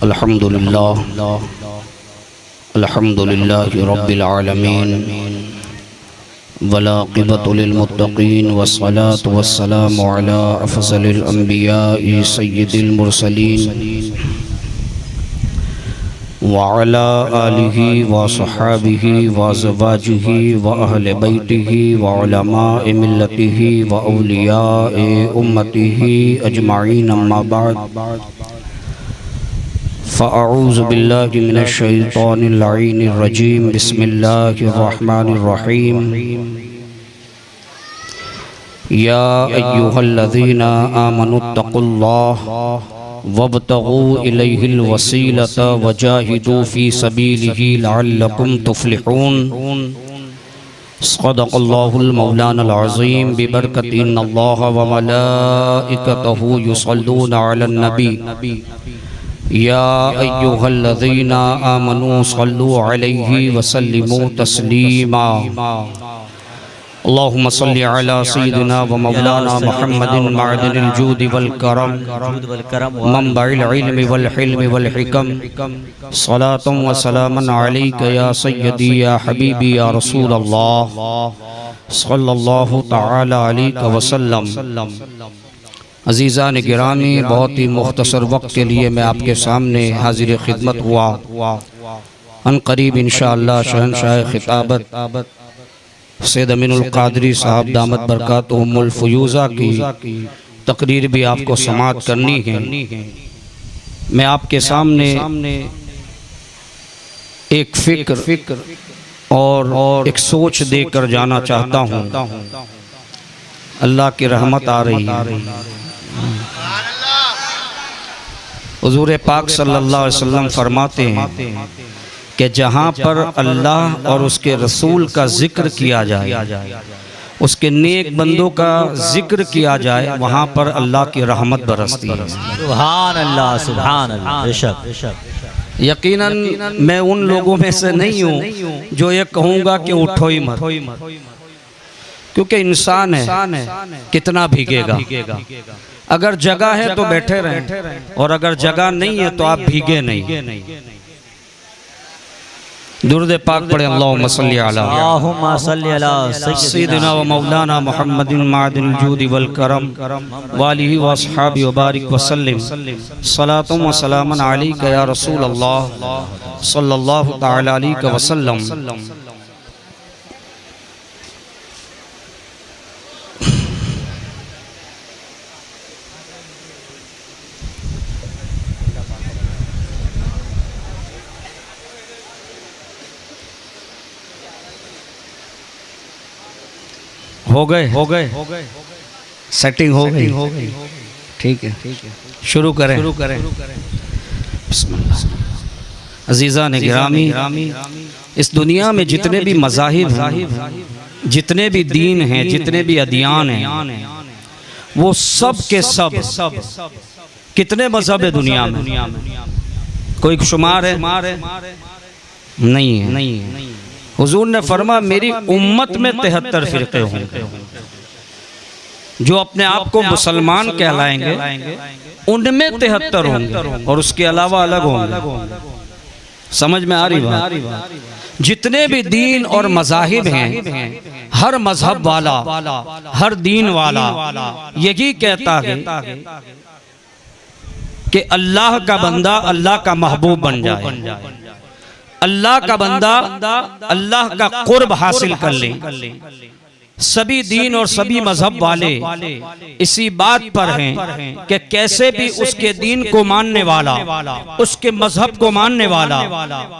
अल्हम्दुलिल्लाह अल्हम्दुलिल्लाहि रब्बिल आलमीन वलाक़िबतु लिलमुत्तक़ीन वस्सलातु वस्सलामु अला अफ़ज़लिल अंबियाइ सय्यिदिल मुरसलीन व अला आलिहि व सहाबिहि व अज़वाजिहि व अहले बैतिहि व उलमाए मिल्लतिहि व औलियाए उम्मतिहि अजमाईन अम्मा बाद फ़अऊज़ु बिल्लाहि मिनश शैतानिर लईनिर रजीम बिस्मिल्लाहिर रहमानिर रहीम या अय्युहल्लज़ीना आमनुत्तक़ुल्लाह वब्तगू इलैहिल वसीलता वजाहिदू फ़ी सबीलिही लअल्लकुम तुफ़्लिहून सदक़ल्लाहुल मौलानाल अज़ीम बिबरकति इन्नल्लाह व मलाइकतहू युसल्लूना अलन नबी या अय्युहल्लज़ीना आमनू सल्लु अलैहि वसल्लिमू तस्लीमा अल्लाहुम्मा सल्लि अला सय्यिदिना व मौलाना मुहम्मदिन मअदनिल जूदि वल करम मंबइल इल्मि वल हिल्मि वल हिकम सलातुम व सलामन अलैका या सय्यदी या हबीबी या रसूल अल्लाह सल्लल्लाहु तआला अलैहि वसल्लम। अज़ीज़ान गिरामी, बहुत ही मुख्तसर वक्त के लिए मैं आपके सामने हाजिर खिदमत हुआ। अनक़रीब इंशाअल्लाह शहंशाह खिताबत सैयद अमीनुल क़ादरी साहब दामत बरकातुहुमुल फ़ुयूज़ा की तकरीर भी आपको समाअत करनी है। मैं आपके सामने एक फ़िक्र और एक सोच देकर जाना चाहता हूँ। अल्लाह की रहमत आ रही है। हुज़ूर पाक सल्लल्लाहु अलैहि वसल्लम फरमाते हैं कि जहाँ पर अल्लाह और उसके रसूल का जिक्र किया जाए, उसके नेक बंदों का जिक्र किया जाए, वहाँ पर अल्लाह की रहमत बरसती है। सुभान अल्लाह, सुभान अल्लाह। बेशक यकीनन मैं उन लोगों में से नहीं हूँ जो ये कहूँगा कि उठो ही मत, क्योंकि इंसान है, कितना भीगेगा। अगर जगह है तो बैठे रहें, और अगर जगह नहीं है तो आप भीगे नहीं। दुरूद पाक पढ़े, अल्लाहुम्मा सल्लि अला सय्यिदिना व मौलाना मुहम्मदिन मअदनिल जूदि वल करम व आलिहि व अस्हाबिहि व बारिक व सल्लिम सलातुम व सलामन अलैका या रसूल अल्लाह सल्लल्लाहु तआला अलैहि वसल्लम। हो गए सेटिंग हो गई। ठीक है, शुरू करें। अज़ीज़ान गिरामी, इस दुनिया में जितने भी मज़ाहिब हैं, जितने भी दीन हैं, जितने भी अदियान हैं, वो सब के सब, कितने मज़हब है दुनिया में? कोई शुमार है? नहीं है। हुजूर ने फरमा, मेरी उम्मत में 73 फ़िरक़े होंगे। जो अपने आप को मुसलमान कहलाएंगे उनमें 73 होंगे, और उसके अलावा अलग होंगे। समझ में आ रही बात? जितने भी दीन और मज़ाहिब हैं, हर मज़हब वाला, हर दीन वाला यही कहता है कि अल्लाह का बंदा अल्लाह का महबूब बन जाए, अल्लाह का बंदा अल्लाह का कुर्ब हासिल कर ले। सभी दीन और सभी मजहब वाले इसी बात पर हैं कि कैसे भी उसके दीन को मानने वाला, उसके मजहब को मानने वाला,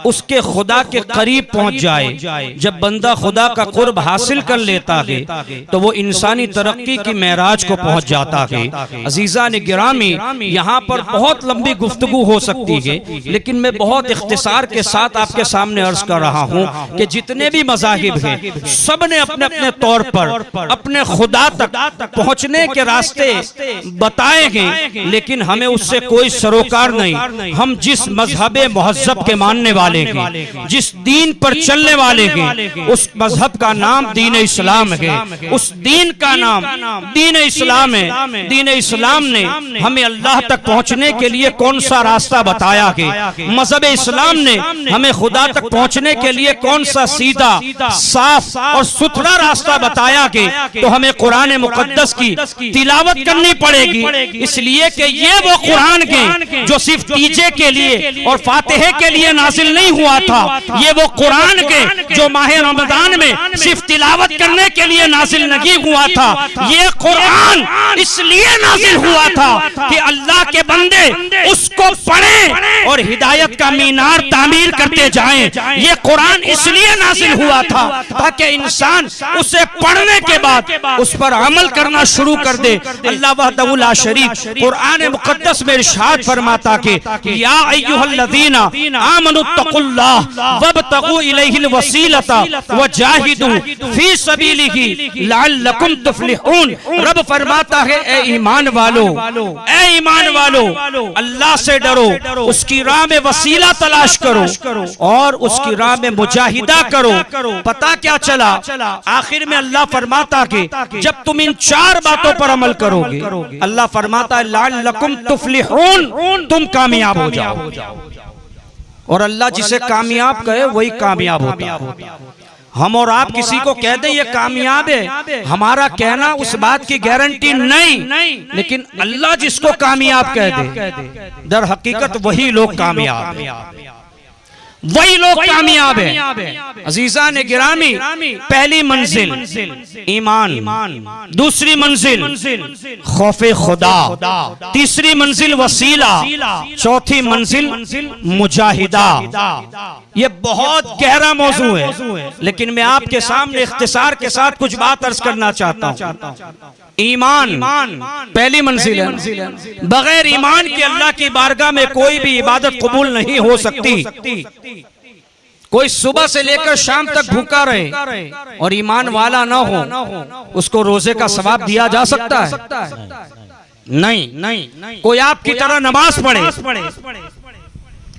उसके खुदा के करीब पहुंच जाए। जब बंदा खुदा का कुर्ब हासिल कर लेता है तो वो इंसानी तरक्की की महराज को पहुंच जाता है। अजीज़ान गिरामी, यहाँ पर बहुत लंबी गुफ्तगू हो सकती है, लेकिन मैं बहुत इख्तिसार के साथ आपके सामने अर्ज कर रहा हूँ कि जितने भी मज़ाहिब हैं, सब ने अपने अपने तौर पर अपने खुदा तक पहुंचने के रास्ते बताए गए, लेकिन हमें उससे कोई सरोकार नहीं। हम जिस मजहब मुहज्जब के मानने वाले हैं, जिस दीन पर चलने वाले हैं, उस मजहब का नाम दीन इस्लाम है। उस दीन का नाम दीन इस्लाम है। दीन इस्लाम ने हमें अल्लाह तक पहुंचने के लिए कौन सा रास्ता बताया है। मजहब इस्लाम ने हमें खुदा तक पहुंचने के लिए कौन सा सीधा, साफ और सुथरा रास्ता बताया कि तो हमें कुरान मुकद्दस की तिलावत करनी पड़ेगी, इसलिए कि ये वो कुरान के जो सिर्फ तीजे के लिए और फातिहे के लिए नाजिल नहीं हुआ था। ये वो कुरान के जो माह रमजान में सिर्फ तिलावत करने के लिए नाजिल नहीं हुआ था। ये कुरान इसलिए नाजिल हुआ था कि अल्लाह के बंदे उसको पढ़ें और हिदायत का मीनार तामीर करते जाएं। ये कुरान इसलिए नाजिल हुआ था ताकि इंसान उसे पढ़ने के बाद उस पर अमल करना शुरू कर दे। अल्लाह वहदहु ला शरीक कुरान मुकद्दस में इरशाद फरमाता कि या अय्युहल्लज़ीना आमनुत्तकुल्लाह वब्तगू इलैहिल वसीलता वजाहिदू फी सबीलिही लअल्लकुम तुफ्लिहून। रब फरमाता है ए ईमान वालो, ए ईमान वालो, अल्लाह से डरो, उसकी राह में वसीला तलाश करो और उसकी राह में मुजाहिदा करो। पता क्या चला, आखिर में अल्लाह फरमाता कि जब तुम इन चार बातों पर अमल करोगे, अल्लाह फरमाता है लअल्लकुम तुफ्लिहून, तुम कामयाब हो जाओ। और अल्लाह जिसे कामयाब कहे वही कामयाब होता है। हम और आप किसी को कह दें ये कामयाब है, हमारा कहना उस बात की गारंटी नहीं, लेकिन अल्लाह जिसको कामयाब कह दे, दर हकीकत वही लोग कामयाब हैं, वही लोग कामयाब है। अजीजा ने गिरामी, पहली मंजिल ईमान, दूसरी मंजिल खौफे खुदा, तीसरी मंजिल वसीला, चौथी मंजिल मुजाहिदा। ये बहुत गहरा मौजू है, लेकिन मैं आपके सामने इख्तिसार के साथ कुछ बात अर्ज करना चाहता हूँ। ईमान पहली मंजिल है। बगैर ईमान के अल्लाह की बारगाह में कोई भी इबादत कबूल नहीं हो सकती। कोई सुबह से लेकर शाम तक भूखा रहे और ईमान वाला ना हो, उसको रोजे का सवाब दिया जा सकता है? नहीं। कोई आपकी तरह नमाज पढ़े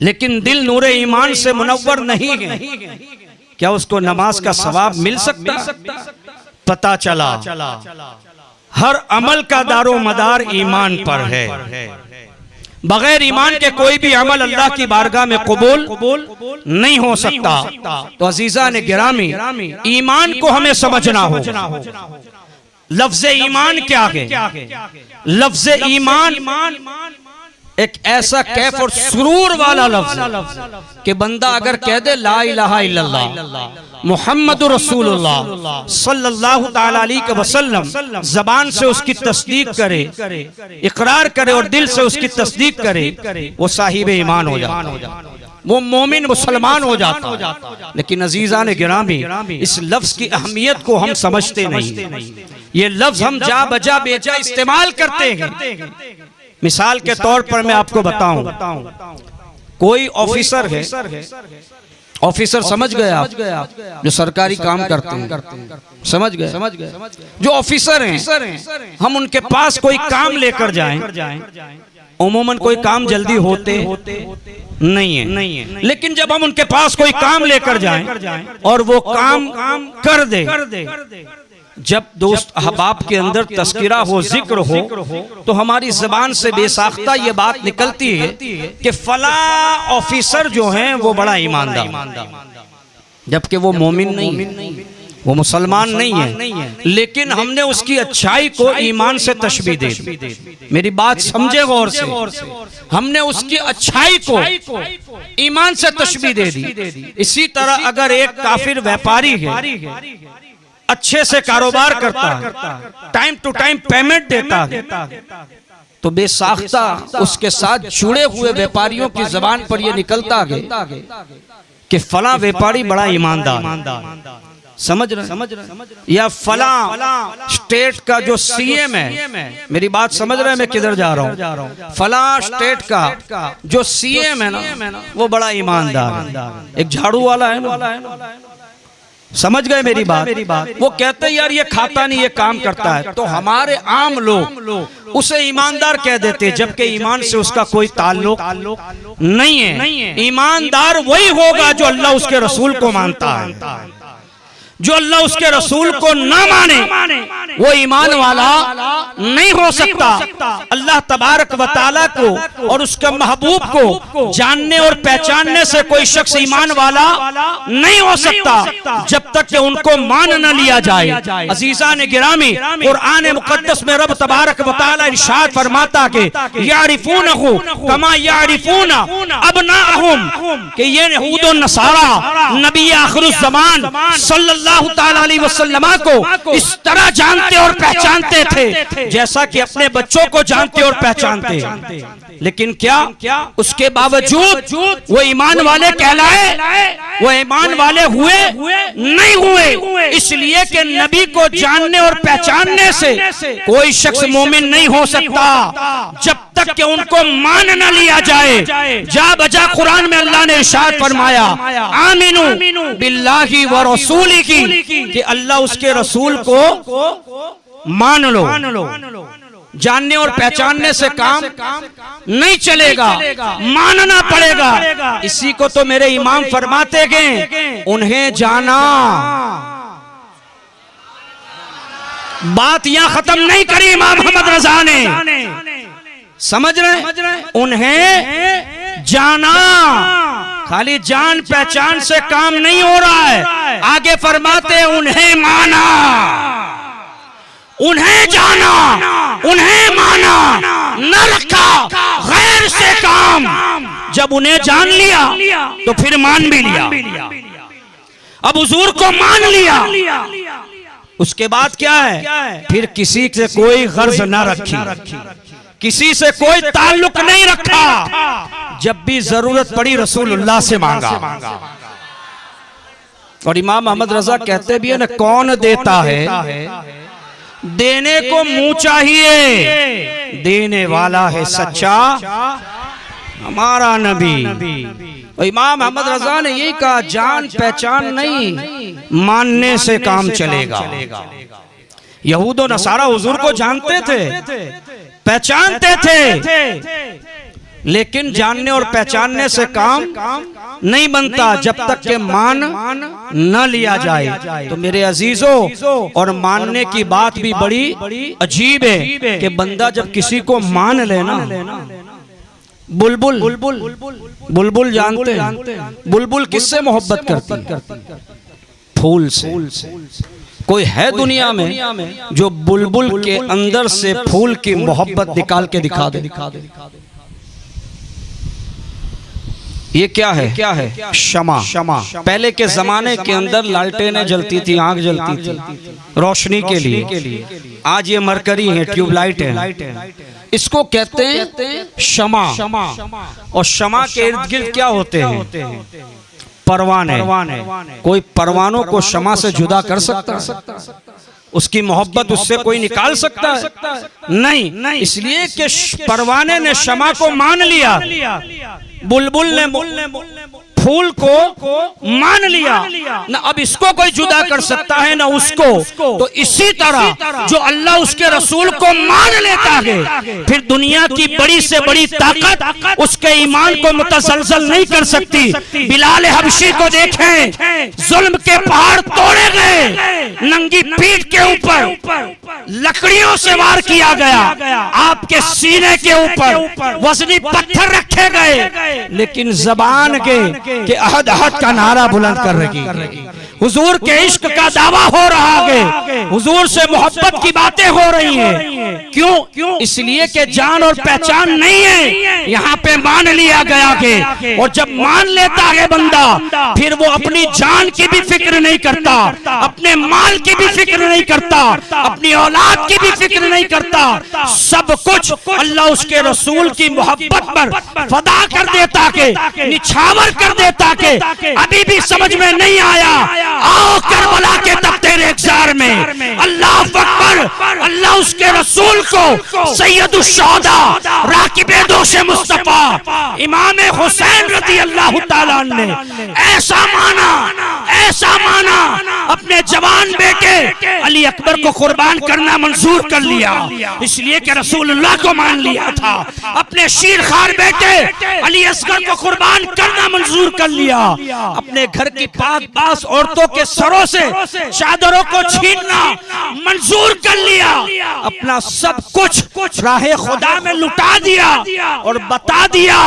लेकिन दिल नूरे ईमान से मुनव्वर नहीं है, क्या उसको नमाज का सवाब मिल सकता? पता चला हर अमल का दारो मदार ईमान पर है। बगैर ईमान के कोई भी अमल अल्लाह की बारगाह में कबूल नहीं हो सकता। तो अजीजा ने गिरामी, ईमान को हमें समझना हो। लफ्ज ईमान क्या है? लफ्ज ईमान एक ऐसा कैफ और सुरूर वाला लफ्ज कि बंदा अगर कह दे ला इलाहा इल्लल्लाह मुहम्मदुर रसूलुल्लाह सल्लल्लाहु ताला अलैहि वसल्लम, जबान से उसकी तस्दीक करे, इकरार करे और दिल से उसकी तस्दीक करे, वो साहिब ईमान हो जाता, वो मोमिन मुसलमान हो जाता। लेकिन अजीजा ने गिरामी, इस लफ्ज की अहमियत को हम समझते नहीं। ये लफ्ज हम जा बजा बेजा इस्तेमाल करते हैं। मिसाल के तौर पर मैं आपको बताऊं, कोई ऑफिसर है, ऑफिसर समझ गए आप, जो सरकारी काम करते हैं, समझ गए, जो ऑफिसर हैं, हम उनके पास कोई काम लेकर जाएं, उमूमन कोई काम जल्दी होते नहीं है, लेकिन जब हम उनके पास कोई काम लेकर जाएं और वो काम कर दे, जब दोस्त अहबाब के अंदर तस्किरा हो, जिक्र हो, तो हमारी जबान से बेसाख्ता ये बात निकलती है कि फला ऑफिसर जो हैं वो बड़ा ईमानदार, जबकि वो मोमिन नहीं है, वो मुसलमान नहीं है, लेकिन हमने उसकी अच्छाई को ईमान से तशबीह दे दी। मेरी बात समझे गौर से, हमने उसकी अच्छाई को ईमान से तशबीह दे दी। इसी तरह अगर एक काफिर व्यापारी है, अच्छे से कारोबार करता है, टाइम टू टाइम पेमेंट देता है, तो बेसाख्ता उसके साथ जुड़े हुए व्यापारियों की जबान पर यह निकलता है कि फला व्यापारी बड़ा ईमानदार, समझ रहे, या फला स्टेट का जो सीएम है, मेरी बात समझ रहे हैं मैं किधर जा रहा हूँ, फला स्टेट का जो सीएम है ना, वो बड़ा ईमानदार है। एक झाड़ू वाला है ना, समझ गए मेरी बात? वो कहते हैं यार ये खाता नहीं, ये काम करता है, तो हमारे आम लोग उसे ईमानदार कह देते, जबकि ईमान से उसका कोई ताल्लुक नहीं है। ईमानदार वही होगा जो अल्लाह उसके रसूल को मानता है। जो अल्लाह उसके रसूल को ना माने वो ईमान वाला नहीं हो सकता। अल्लाह तबारक व तआला को और उसके महबूब को जानने और पहचानने से कोई शख्स ईमान वाला नहीं हो सकता जब तक कि उनको मान न लिया जाए। अजीजा ने गिरामी, कुरान मुकद्दस में रब तबारक व तआला इरशाद फरमाता के यारिफूनहु कमा यारिफून अबनाअहुम, कि ये यहूद और नसारा नबी आखिरुज़ ज़मान सल्लल्लाहु ताला अलैहि वसल्लम को इस तरह जानते और पहचानते थे जैसा कि अपने बच्चों को जानते और पहचानते। लेकिन क्या उसके बावजूद वो ईमान वाले कहलाए? वो ईमान वाले हुए नहीं हुए, इसलिए कि नबी को जानने और पहचानने से कोई शख्स मोमिन नहीं हो सकता जब तक कि उनको मान न लिया जाए। जा बजा कुरान में अल्लाह ने इरशाद फरमाया आमिनु बिल्लाहि व रसूलिही, कि अल्लाह उसके रसूल को मान लो। जानने और पहचानने से काम नहीं चलेगा, मानना पड़ेगा। इसी को तो मेरे इमाम फरमाते गए उन्हें जाना। बात यहां खत्म नहीं करी इमाम मोहम्मद रजा ने, समझ रहे? उन्हें जाना, खाली जान पहचान से काम नहीं हो रहा है। आगे फरमाते उन्हें माना, उन्हें जाना, उन्हें माना, न रखा गैर से काम। जब उन्हें जान लिया तो फिर मान भी लिया। अब हुजूर को मान लिया, उसके बाद क्या है? फिर किसी से कोई गर्ज न रखी, किसी से कोई ताल्लुक नहीं रखा। जब भी जरूरत पड़ी रसूलुल्लाह से मांगा। और इमाम मोहम्मद रजा कहते भी है ना, कौन देता है देने को मुंह चाहिए, देने वाला है सच्चा हमारा नबी। और इमाम मोहम्मद रजा ने यही कहा, जान पहचान नहीं, मानने से काम चलेगा। यहूद और नसारा हुजूर को जानते थे, पहचानते थे, लेकिन जानने और पहचानने से काम नहीं बनता जब तक के मान न लिया जाए। तो मेरे अजीजों, और मानने की बात भी बड़ी अजीब है कि बंदा जब किसी को मान लेना, बुलबुल बुलबुल जानते हैं, बुलबुल किससे मोहब्बत करती? फूल से। कोई है दुनिया में जो बुलबुल के अंदर से फूल की मोहब्बत निकाल के दिखा दे? ये क्या है? शमा। पहले के जमाने के अंदर लालटेनें जलती थी, आग जलती थी रोशनी के लिए। आज ये मरकरी है, ट्यूबलाइट है। इसको कहते हैं शमा। और शमा के इर्द गिर्द क्या होते हैं? परवाने। कोई परवानों को शमा से जुदा कर सकता है? उसकी मोहब्बत उससे कोई निकाल सकता है? नहीं। इसलिए कि परवाने ने शमा को मान लिया, बुलबुल ने फूल को मान लिया, न अब इसको कोई जुदा कर सकता है न उसको। तो इसी तरह जो अल्लाह उसके रसूल को मान लेता है, फिर दुनिया की बड़ी से बड़ी ताकत उसके ईमान को मुतसलसल नहीं कर सकती। बिलाल हबशी को देखें, जुल्म के पहाड़ तोड़े गए, नंगी पीठ के ऊपर लकड़ियों से वार किया गया, आपके सीने के ऊपर वजनी पत्थर रखे गए, लेकिन जबान के अहद अहद का नारा बुलंद कर रही, हुजूर के इश्क का दावा हो रहा है, हुजूर से मोहब्बत की बातें हो रही हैं। क्यों? इसलिए कि जान और पहचान नहीं है, यहाँ पे मान लिया गया है। और जब मान लेता है बंदा, फिर वो अपनी जान की भी फिक्र नहीं करता, अपने माल की भी फिक्र नहीं करता, अपनी औलाद की भी फिक्र नहीं करता। सब कुछ अल्लाह उसके रसूल की मोहब्बत पर फदा कर देता है, निछावर कर देता कि अभी भी समझ में नहीं आया, आओ करबला के तख्ते रेज़ार में अल्लाह अकबर, अल्लाह उसके रसूल को सैयदुश शुहदा राकिबे दोशे मुस्तफा इमाम हुसैन रज़ी अल्लाह ताला ने ऐसा माना अपने जवान बेटे अली अकबर को कुर्बान करना मंजूर कर लिया, इसलिए कि रसूलुल्लाह को मान लिया था। अपने शीरखार बेटे अली असगर को कुर्बान करना मंजूर कर लिया। अपने घर की पाक बास औरतों के सरों से चादरों को छीनना मंजूर कर लिया। अपना सब कुछ राहे खुदा में लुटा दिया और बता दिया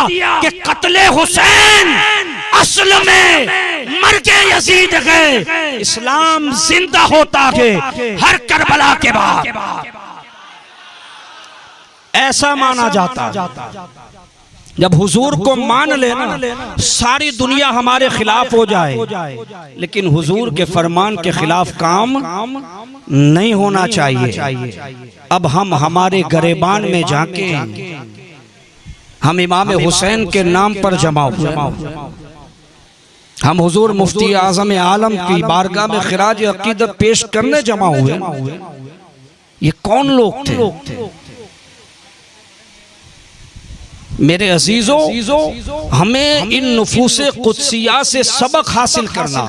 कि कत्ले हुसैन असल में मर के यजीद गए, इस्लाम जिंदा होता है हर करबला के बाद। ऐसा माना जाता। जब हुजूर को मान लेना सारी दुनिया हमारे खिलाफ हो जाए, लेकिन हुजूर के फरमान के खिलाफ काम नहीं होना चाहिए। अब हम हमारे गरेबान में जाके हम इमाम हुसैन के नाम पर जमा हुए, हम हुजूर मुफ्ती आज़म आलम की बारगाह में खिराज अकीदत पेश करने जमा हुए। ये कौन लोग थे? मेरे अजीजों, हमें इन नुफूसे कुदसिया से सबक हासिल करना,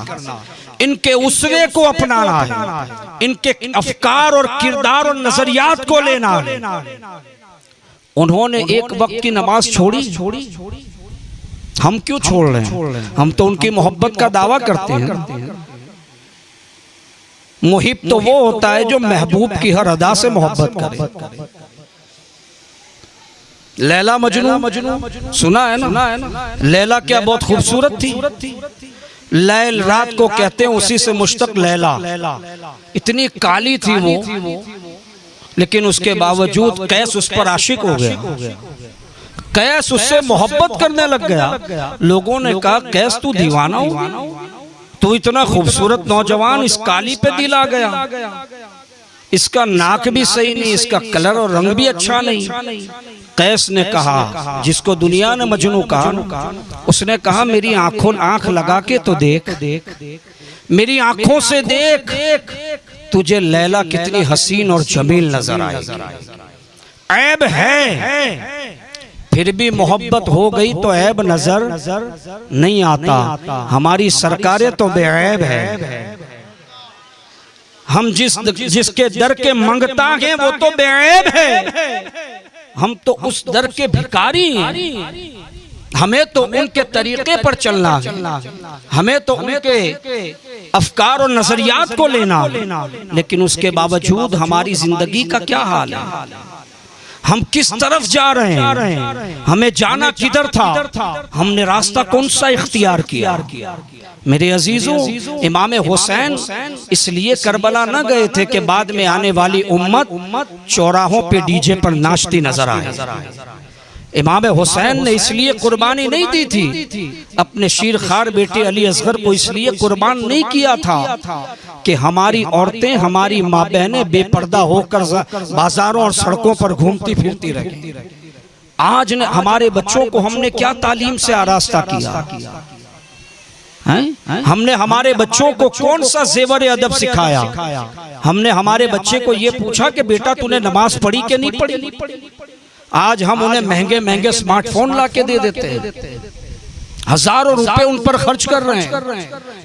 इनके उसरे को अपनाना है, इनके अफकार और किरदार और नजरियात को लेना है। उन्होंने एक वक्त की नमाज छोड़ी, हम क्यों छोड़ रहे हैं? हम तो उनकी मोहब्बत का दावा करते हैं। मुहिब तो वो होता है जो महबूब की हर अदा से मोहब्बत करे। लैला मजनू सुना है ना? लैला क्या बहुत खूबसूरत थी। लैल रात को कहते हैं, उसी से मुश्तक लैला। इतनी काली थी वो, लेकिन उसके बावजूद कैस उस पर आशिक हो गया। कैस उससे मोहब्बत करने लग गया। लोगों ने कहा, कैस तू दीवाना हो, तू इतना खूबसूरत नौजवान इस काली पे दिल आ गया। इसका नाक भी सही नहीं, इसका कलर और रंग भी अच्छा नहीं। कैस ने कहा, जिसको दुनिया ने मजनू कहा, उसने कहा मेरी आंख लगा के तो देख, मेरी आंखों से देख, तुझे लैला कितनी हसीन और जमील नजर आएगी। ऐब है, फिर भी मोहब्बत हो गई तो ऐब नजर नहीं आता। हमारी सरकारें तो बेऐब है। हम जिसके दर के मंगता हैं वो तो बेऐब है। हम तो उस दर के भिखारी हैं। हमें तो उनके तरीके पर चलना है, हमें तो उनके अफकार और नजरियात को लेना, लेकिन उसके बावजूद हमारी जिंदगी का क्या हाल है? हम किस तरफ जा रहे हैं? हमें जाना किधर था? हमने रास्ता कौन सा इख्तियार किया? मेरे अजीजों, इमाम हुसैन इसलिए करबला न गए थे कि बाद में आने वाली उम्मत चौराहों पे डीजे पर नाचती नजर आए। इमाम हुसैन ने इसलिए कुर्बानी नहीं दी थी, अपने शीरखार बेटे अली असगर को इसलिए कुर्बान नहीं किया था कि हमारी औरतें, हमारी माँ बहनें बेपर्दा होकर बाजारों और सड़कों पर घूमती फिरती रही। आज हमारे बच्चों को हमने क्या तालीम से आरास्ता किया? हमने हमारे बच्चों को कौन सा जेवर अदब सिखाया? हमने हमारे बच्चे को ये पूछा कि बेटा तूने नमाज पढ़ी कि नहीं पढ़ी? आज हम उन्हें महंगे महंगे स्मार्टफोन ला के दे देते हैं, हजारों रुपए उन पर खर्च कर रहे हैं,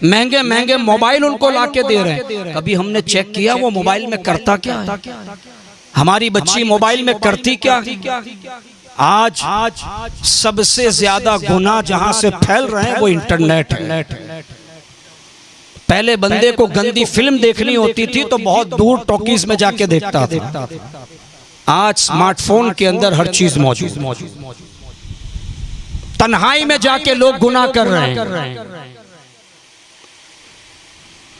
महंगे महंगे मोबाइल उनको ला के दे रहे हैं। कभी हमने चेक किया वो मोबाइल में करता क्या है? हमारी बच्ची मोबाइल में करती क्या? आज सबसे ज्यादा गुनाह जहां से फैल रहे हैं वो इंटरनेट है। पहले बंदे को गंदी फिल्म देखनी होती थी तो बहुत दूर टॉकीज में जाके देखता था। आज स्मार्टफोन के अंदर हर चीज मौजूद। तन्हाई में जाके लोग गुनाह कर रहे हैं।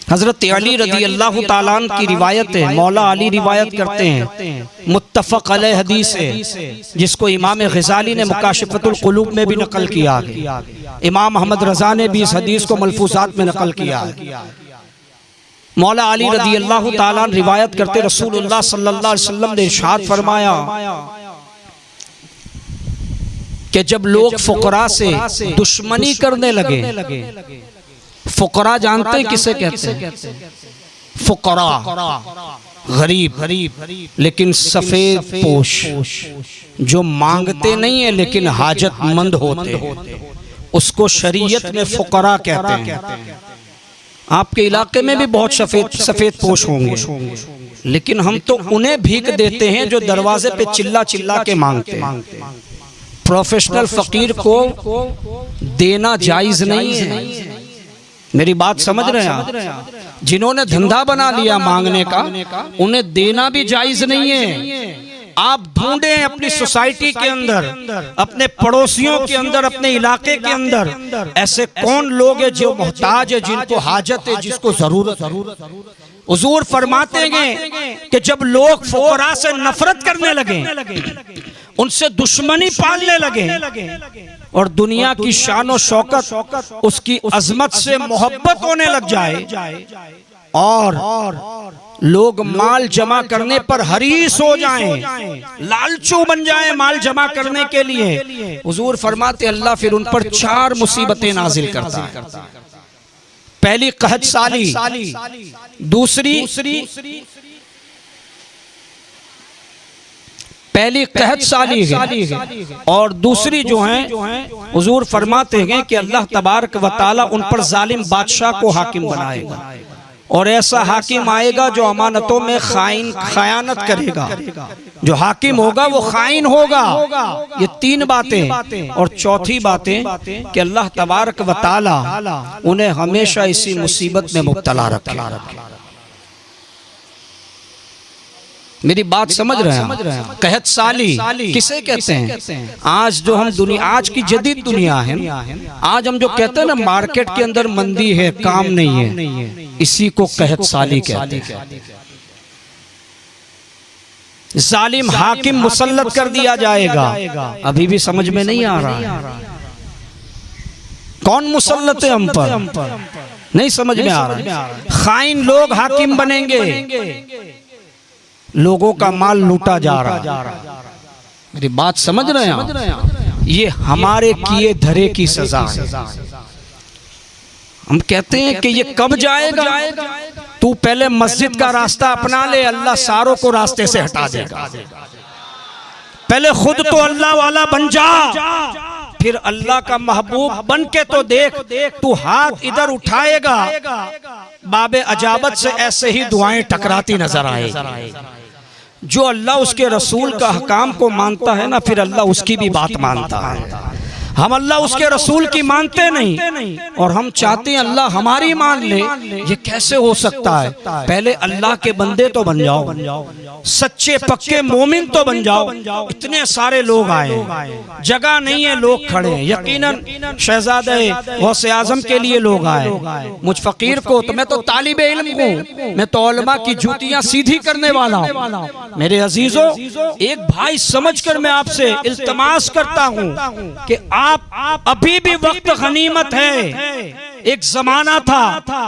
हजरत अली रज़ी अल्लाह ताला अन्हु की रिवायत है, मौला अली रिवायत करते हैं, मुत्तफक अलैह हदीस है, जिसको इमाम ग़ज़ाली ने मुकाशिफ़तुल क़ुलूब में भी नकल किया है। इमाम अहमद रज़ा ने भी इस हदीस को मलफूज़ात में नकल किया है। मौला अली रज़ी अल्लाह ताला अन्हु रिवायत करते, रसूलुल्लाह सल्लल्लाहु अलैहि वसल्लम ने इरशाद फरमाया, कि जब लोग फुकरा से दुश्मनी करने लगे, फुकरा जानते हैं किसे कहते हैं? फुकरा गरीब लेकिन सफेद पोश, जो मांगते नहीं है लेकिन हाजतमंद होते हैं, उसको शरीयत में फुकरा कहते हैं। आपके इलाके में भी बहुत सफेद पोश होंगे, लेकिन हम तो उन्हें भीख देते हैं जो दरवाजे पे चिल्ला चिल्ला के मांगते हैं। प्रोफेशनल फकीर को देना जायज नहीं है। मेरी बात समझ रहे हैं आप? जिन्होंने धंधा बना लिया मांगने का, उन्हें देना भी जायज नहीं है। आप ढूंढे अपनी सोसाइटी के अंदर, अपने पड़ोसियों के अंदर, अपने इलाके के अंदर ऐसे कौन लोग हैं जो मोहताज है, जिनको हाजत है, जिसको जरूरत। हुजूर फरमाते हैं कि जब लोग फुकरा से नफरत करने लगे, उनसे दुश्मनी पालने लगे और दुनिया की शान और शौकत, उसकी अजमत से मोहब्बत होने लग जाए और लोग माल जमा करने पर हरीस हो जाएं, लालचू बन जाएं माल जमा करने के लिए, हुजूर फरमाते अल्लाह फिर उन पर 4 मुसीबतें नाजिल करता है। पहली कहत साली, पहली कहत साली है और दूसरी जो है, हुजूर फरमाते हैं कि अल्लाह तबारक व तआला उन पर जालिम बादशाह को हाकिम बनाएगा और ऐसा हाकिम आएगा जो अमानतों में खयानत करेगा। जो हाकिम होगा वो खाइन होगा। ये 3 बातें और चौथी बातें कि अल्लाह तबारक व तआला उन्हें हमेशा इसी मुसीबत में मुब्तला रखे। मेरी बात समझ रहे हैं? कहत साली किसे कहते हैं? आज जो हम दुनिया, आज की जदीद दुनिया है, आज हम जो कहते हैं ना मार्केट के अंदर मंदी है, काम नहीं है, इसी को कहत साली कहते हैं। जालिम हाकिम मुसल्लत कर दिया जाएगा। अभी भी समझ में नहीं आ रहा कौन मुसल्लत है हम पर, नहीं समझ में आ रहा। खाइन लोग हाकिम बनेंगे, लोगों का माल लूटा जा रहा। मेरी बात समझ रहे हैं? ये हमारे किए धरे की सजा है। हम कहते हैं कि ये कब जाएगा? तू पहले मस्जिद का रास्ता अपना ले, अल्लाह सारों को रास्ते से हटा देगा। पहले खुद तो अल्लाह वाला बन जा, फिर अल्लाह का महबूब बन के तो देख। तू हाथ इधर उठाएगा, बाबे अजाबत से ऐसे ही दुआएं टकराती नजर आएगी। जो अल्लाह उसके रसूल का हकाम को मानता है ना, फिर अल्लाह उसकी भी बात मानता है। हम अल्लाह उसके रसूल की मानते नहीं और हम चाहते हैं अल्लाह हमारी मान ले। ये कैसे हो सकता है? पहले अल्लाह के बंदे तो बन जाओ, सच्चे पक्के मोमिन तो बन जाओ। इतने सारे लोग आए, जगह नहीं है, लोग खड़े हैं। यकीनन शहजादे गौसे आजम के लिए लोग आए, मुझ फकीर को तो मैं तो तालिबे इल्म हूँ, मैं तो उलमा की जूतियां सीधी करने वाला हूँ। मेरे अजीजों, एक भाई समझकर मैं आपसे इल्तमास करता हूँ कि आप अभी भी वक्त गनीमत है। एक जमाना था,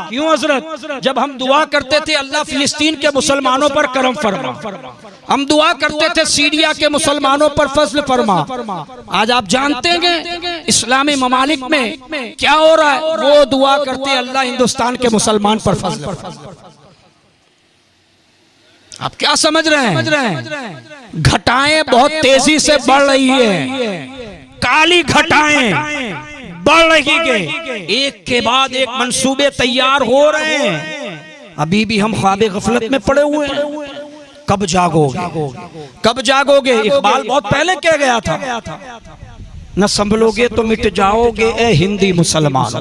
क्यों हजरत, जब हम दुआ करते थे अल्लाह फिलिस्तीन के मुसलमानों पर करम फरमा, हम दुआ करते थे सीरिया के मुसलमानों पर फजल फरमा। आज आप जानते हैं इस्लामी ममालिक में क्या हो रहा है? वो दुआ करते अल्लाह हिंदुस्तान के मुसलमान पर फजल फरमा। आप क्या समझ रहे हैं? घटाएं बहुत तेजी से बढ़ रही है, काली घटाएं बढ़ रही है, एक के बाद एक मंसूबे तैयार हो रहे हैं। अभी भी हम ख्वाबे गफलत में पड़े हुए हैं। कब जागोगे, कब जागोगे? इकबाल बहुत पहले कह गया था, न संभलोगे तो मिट जाओगे ए हिंदी मुसलमान,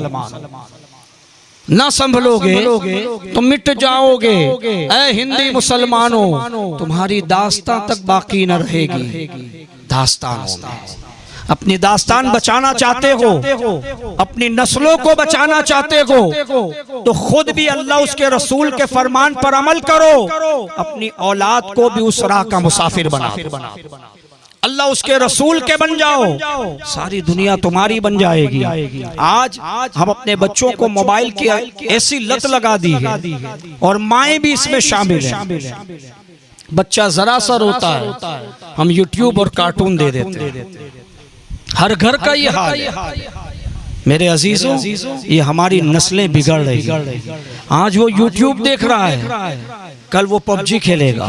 न संभलोगे तो मिट जाओगे ऐ हिंदी मुसलमानों, तुम्हारी दास्तां तक बाकी न रहेगी। दास्तान, अपनी दास्तान बचाना चाहते हो, अपनी नस्लों को बचाना चाहते हो, तो खुद भी अल्लाह उसके रसूल के फरमान पर अमल करो, अपनी औलाद को भी उस राह का मुसाफिर बना, अल्लाह उसके रसूल के बन जाओ, सारी दुनिया तुम्हारी बन जाएगी। आज हम अपने बच्चों को मोबाइल की ऐसी लत लगा दी है और माएं भी इसमें शामिल हैं। बच्चा जरा सा रोता है, हम यूट्यूब और कार्टून दे देते हैं। हर घर का ये हाल है मेरे अजीजों। ये हमारी नस्लें बिगड़ रही हैं। आज वो यूट्यूब देख रहा है, कल वो पबजी खेलेगा,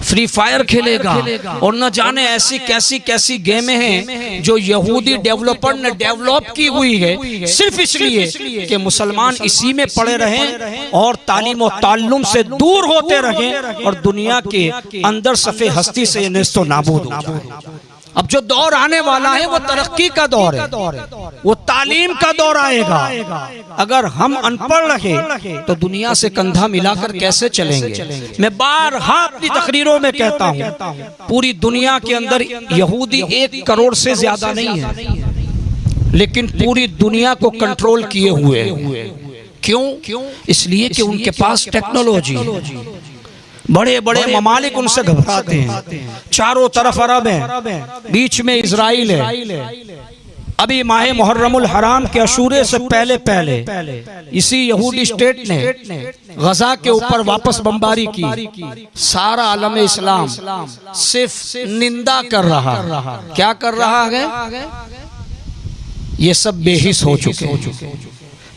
फ्री फायर खेलेगा, और न जाने ऐसी कैसी कैसी गेमें हैं जो यहूदी डेवलपर ने डेवलप की हुई है सिर्फ इसलिए कि मुसलमान इसी में पड़े रहें और तालीम और ताल्लुम से दूर होते रहें और दुनिया के अंदर सफ़े हस्ती से नेस्तो नाबूद हो जाए। अब जो दौर आने वाला है वो तरक्की का दौर है, वो तालीम का दौर आएगा। अगर हम अनपढ़ रहे तो दुनिया से कंधा मिलाकर कैसे चलेंगे। मैं बारहा अपनी तकरीरों में कहता हूँ, पूरी दुनिया के अंदर यहूदी 1 करोड़ से ज्यादा नहीं है, लेकिन पूरी दुनिया को कंट्रोल किए हुए हैं। क्यों? इसलिए कि उनके पास टेक्नोलॉजी है। बड़े बड़े ममालिक उनसे घबराते हैं। चारों तरफ अरब है, बीच में इजराइल है। अभी माह मुहर्रमुल हराम के अशूरे से पहले इसी यहूदी स्टेट ने गजा के ऊपर वापस बमबारी की। सारा आलम इस्लाम सिर्फ निंदा कर रहा, क्या कर रहा है? ये सब बेहिस हो चुके,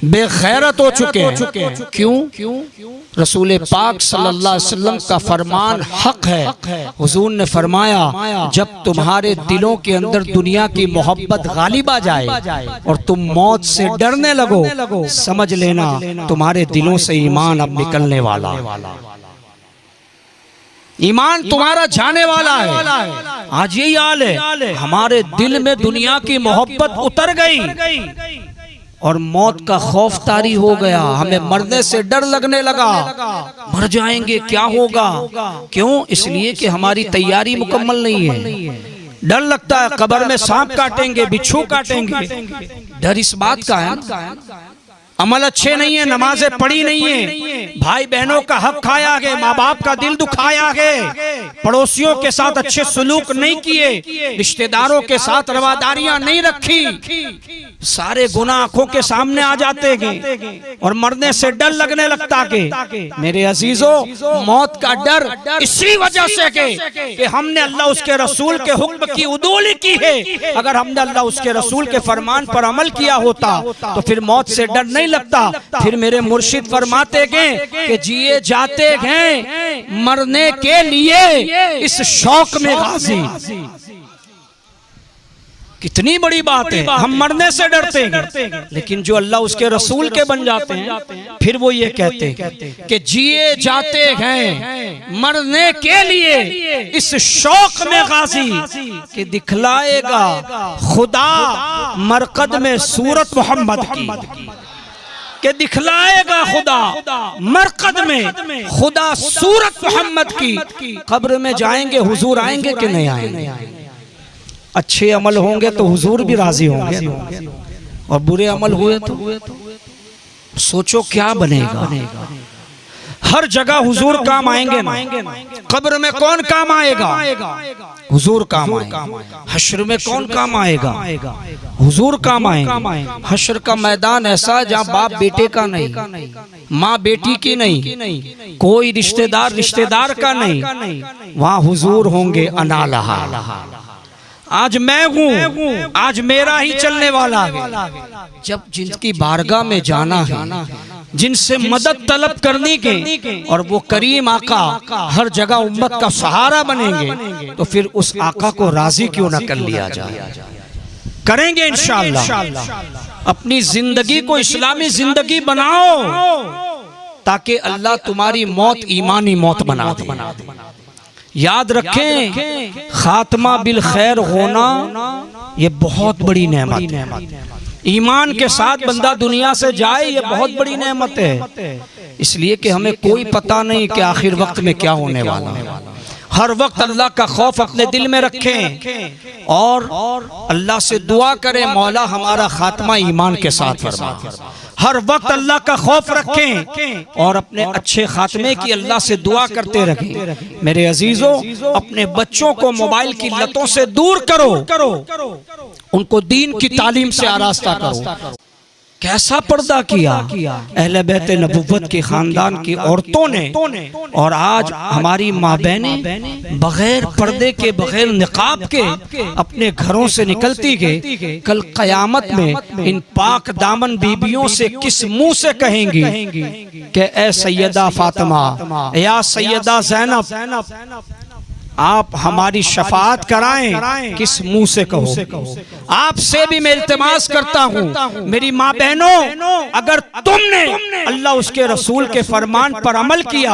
बेगैरत हो चुके हैं। क्यों? रसूल पाक सल्लल्लाहु अलैहि वसल्लम का फरमान हक है। हुजूर ने फरमाया, जब तुम्हारे दिलों के अंदर दुनिया की मोहब्बत गालिब आ जाए और तुम मौत से डरने लगो, समझ लेना तुम्हारे दिलों से ईमान अब निकलने वाला है, ईमान तुम्हारा जाने वाला है। आज यही हाल है, हमारे दिल में दुनिया की मोहब्बत उतर गई और मौत का खौफ तारी हो गया। हमें मरने से डर लगने लगा, मर जाएंगे क्या होगा। क्यों? इसलिए कि हमारी तैयारी मुकम्मल नहीं है। डर लगता है कब्र में सांप काटेंगे, बिच्छू काटेंगे। डर इस बात का है, अमल अच्छे नहीं है, नमाजें पढ़ी नहीं है, भाई बहनों का हक खाया गया, माँ बाप का दिल दुखाया गया, पड़ोसियों के साथ अच्छे सलूक नहीं किए, रिश्तेदारों के साथ रवादारियां नहीं रखी, सारे गुनाह आंखों के सामने आ जाते हैं और मरने से डर लगने लगता के। मेरे अजीजों, मौत का डर इसी वजह से कि हमने अल्लाह उसके रसूल के हुक्म की उदूली की है। अगर हमने अल्लाह उसके रसूल के फरमान पर अमल किया होता तो फिर मौत से डर नहीं लगता। फिर मेरे मुर्शिद फरमाते गए कि जिए जाते हैं मरने के लिए इस शौक में गाजी। कितनी बड़ी बात है, हम मरने से डरते हैं, लेकिन जो अल्लाह उसके रसूल के बन जाते हैं फिर वो ये कहते हैं कि जिए जाते हैं मरने के लिए इस शौक में गाजी कि दिखलाएगा खुदा मरकद में सूरत मोहम्मद की, कि दिखलाएगा खुदा मरकद में खुदा सूरत मोहम्मद की। कब्र में जाएंगे हुजूर आएंगे कि नहीं आएंगे? अच्छे अमल होंगे तो हुजूर भी राजी होंगे और बुरे अमल हुए तो सोचो क्या बनेगा। हर जगह हुजूर काम आएंगे ना, कब्र में कौन काम आएगा? हुजूर काम आएगा। हश्र में कौन काम आएगा? हुजूर काम आएंगे। हश्र का मैदान ऐसा जहाँ बाप बेटे का नहीं, माँ बेटी की नहीं, कोई रिश्तेदार का नहीं, वहाँ हुजूर होंगे अनालहा। आज मैं हूँ, आज मेरा ही चलने वाला है। जब जिनकी बारगाह में जाना है, जिनसे मदद तलब करनी के, और वो करीम आका हर जगह उम्मत का सहारा बनेंगे, तो फिर उस आका को राजी क्यों न कर लिया जाए। करेंगे इंशाअल्लाह। अपनी जिंदगी को इस्लामी जिंदगी बनाओ ताकि अल्लाह तुम्हारी मौत ईमानी मौत बना दे। याद रखें, खात्मा बिल खैर होना ये बहुत बड़ी नेमत है। ईमान के साथ बंदा दुनिया से जाए ये बहुत बड़ी नेमत है। इसलिए कि हमें कोई पता नहीं कि आखिर वक्त में क्या होने वाला है। हर वक्त अल्लाह का खौफ अपने दिल में रखें और अल्लाह से दुआ करें, मौला हमारा खात्मा ईमान के साथ फरमा। हर वक्त अल्लाह का खौफ रखें और अपने अच्छे खात्मे की अल्लाह से दुआ करते रहें। मेरे अजीजों, अपने बच्चों को मोबाइल की लतों से दूर करो, उनको दीन की तालीम से आरास्ता करो। कैसा पर्दा किया अहले बैत नबुव्वत के खानदान की औरतों ने। और आज हमारी माँ बहनें बगैर पर्दे के, बगैर निकाब के अपने घरों से निकलती गई। कल क़यामत में इन पाक दामन बीबियों से किस मुंह से कहेंगी कि ए सैयदा फातिमा, या सैयदा ज़ैनब, आप हमारी शफाअत कराएं। किस मुंह से कहो? आपसे भी मैं इल्तिमास करता हूँ मेरी माँ बहनों, अगर तुमने अल्लाह उसके रसूल के फरमान पर अमल किया,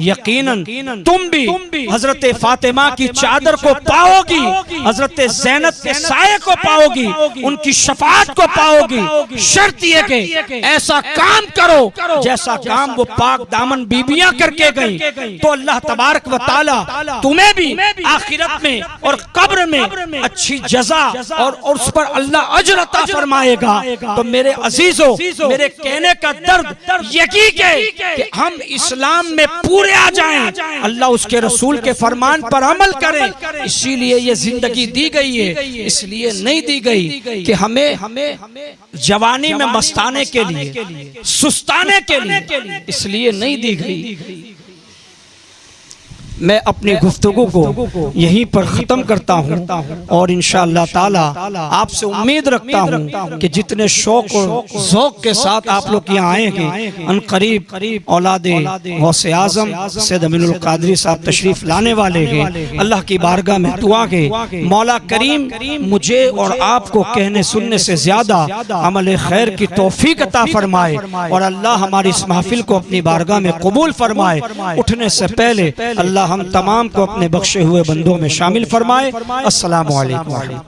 यकीनन तुम भी हजरत फातिमा की चादर को पाओगी, हजरत ज़ैनब के साये को पाओगी, उनकी शफाअत को पाओगी। शर्त ये कि ऐसा काम करो जैसा काम वो पाक दामन बीबियां करके गई, तो अल्लाह तबारक व तआला तुम्हें भी आखिरत में और कब्र में अच्छी जज़ा और उस पर अल्लाह अजर अता फरमाएगा। तो मेरे अजीजों, मेरे कहने का दर्द यही कि हम इस्लाम में पूरे आ जाएं, अल्लाह उसके रसूल के फरमान पर अमल करें। इसीलिए ये जिंदगी दी गई है, इसलिए नहीं दी गई कि हमें जवानी में मस्ताने के लिए, सुस्ताने के लिए, इसलिए नहीं दी गई। मैं अपनी गुफ्तगू को यहीं पर ख़त्म करता हूँ और इंशाअल्लाह ताला आपसे उम्मीद रखता हूँ कि जितने शौक़ और ज़ौक़ के साथ आप लोग यहाँ आएंगे, अनक़रीब औलादे गौसे आज़म सैयद अमीनुल क़ादरी साहब तशरीफ़ लाने वाले हैं। अल्लाह की बारगाह में दुआ के मौला करीम मुझे और आपको कहने सुनने से ज़्यादा अमल खैर की तौफ़ीक़ अता फरमाए और अल्लाह हमारी इस महफ़िल को अपनी बारगाह में कबूल फरमाए। उठने से पहले अल्लाह हम तमाम को अपने बख्शे हुए बंदों में शामिल फरमाए। अस्सलामु अलैकुम।